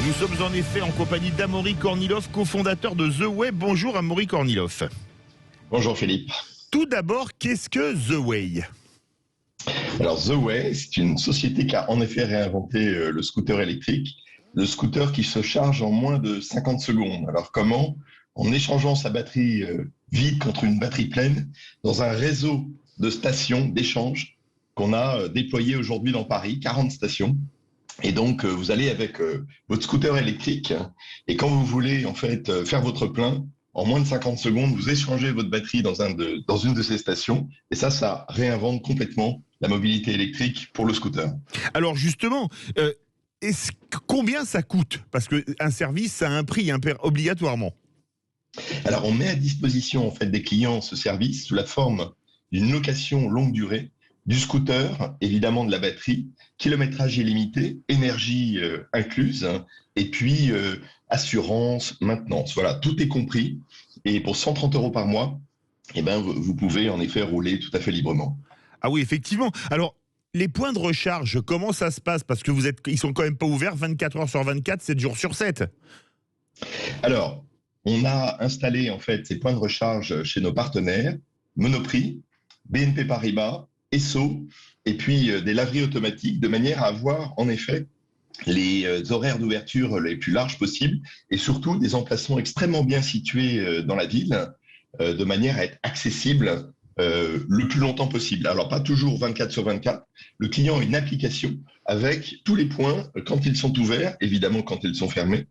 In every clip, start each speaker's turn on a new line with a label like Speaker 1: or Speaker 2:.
Speaker 1: Nous sommes en effet en compagnie d'Amaury Kornilov, cofondateur de The Way. Bonjour Amaury Kornilov.
Speaker 2: Bonjour Philippe.
Speaker 1: Tout d'abord, qu'est-ce que The Way ?
Speaker 2: Alors The Way, c'est une société qui a en effet réinventé le scooter électrique. Le scooter qui se charge en moins de 50 secondes. Alors comment ? En échangeant sa batterie vide contre une batterie pleine dans un réseau de stations d'échange qu'on a déployé aujourd'hui dans Paris, 40 stations. Et donc, vous allez avec votre scooter électrique et quand vous voulez en fait faire votre plein, en moins de 50 secondes, vous échangez votre batterie dans une de ces stations et ça réinvente complètement la mobilité électrique pour le scooter.
Speaker 1: Alors justement, combien ça coûte ? Parce qu'un service, ça a un prix obligatoirement.
Speaker 2: Alors, on met à disposition en fait des clients ce service sous la forme d'une location longue durée, du scooter, évidemment de la batterie, kilométrage illimité, énergie incluse, et puis assurance, maintenance. Voilà, tout est compris. Et pour 130 € par mois, eh ben, vous pouvez en effet rouler tout à fait librement.
Speaker 1: Ah oui, effectivement. Alors, les points de recharge, comment ça se passe ? Parce que ils sont quand même pas ouverts 24 heures sur 24, 7 jours sur 7.
Speaker 2: Alors, on a installé en fait ces points de recharge chez nos partenaires, Monoprix, BNP Paribas, Esso, et puis des laveries automatiques, de manière à avoir en effet les horaires d'ouverture les plus larges possibles et surtout des emplacements extrêmement bien situés dans la ville, de manière à être accessible le plus longtemps possible. Alors pas toujours 24 sur 24, le client a une application avec tous les points quand ils sont ouverts, évidemment quand ils sont fermés,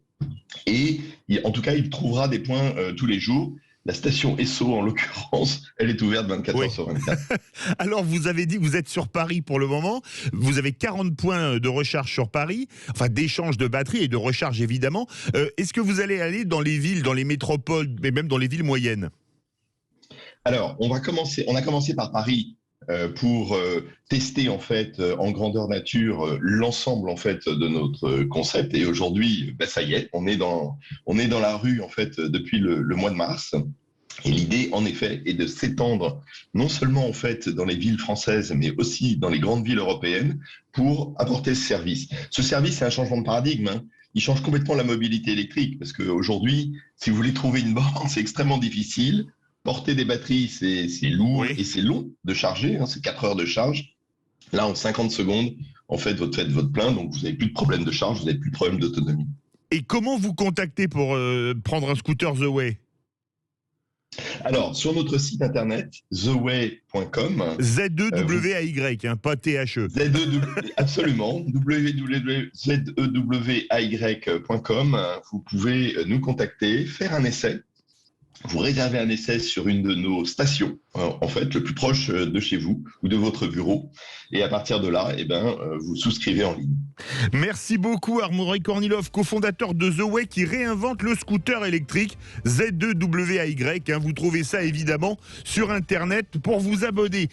Speaker 2: et en tout cas il trouvera des points tous les jours. La station Esso, en l'occurrence, elle est ouverte 24 heures sur 24.
Speaker 1: Alors, vous avez dit que vous êtes sur Paris pour le moment. Vous avez 40 points de recharge sur Paris, enfin d'échange de batterie et de recharge évidemment. Est-ce que vous allez aller dans les villes, dans les métropoles, mais même dans les villes moyennes ?
Speaker 2: Alors, on a commencé par Paris pour tester en fait en grandeur nature l'ensemble en fait de notre concept. Et aujourd'hui, ça y est, on est dans la rue en fait depuis le mois de mars. Et l'idée, en effet, est de s'étendre non seulement en fait dans les villes françaises, mais aussi dans les grandes villes européennes pour apporter ce service. Ce service, c'est un changement de paradigme. Il change complètement la mobilité électrique parce qu'aujourd'hui, si vous voulez trouver une borne, c'est extrêmement difficile. Porter des batteries, c'est lourd et c'est long de charger, c'est 4 heures de charge. Là, en 50 secondes, en fait, vous faites votre plein, donc vous n'avez plus de problème de charge, vous n'avez plus de problème d'autonomie.
Speaker 1: Et comment vous contacter pour prendre un scooter The Way ?
Speaker 2: Alors, sur notre site internet, theway.com.
Speaker 1: Z-E-W-A-Y, pas T-H-E.
Speaker 2: Absolument, www.zeway.com. Vous pouvez nous contacter, faire un essai. Vous réservez un essai sur une de nos stations, en fait, le plus proche de chez vous ou de votre bureau. Et à partir de là, vous souscrivez en ligne.
Speaker 1: Merci beaucoup, Amaury Kornilov, cofondateur de The Way, qui réinvente le scooter électrique Z2WAY. Vous trouvez ça évidemment sur Internet pour vous abonner.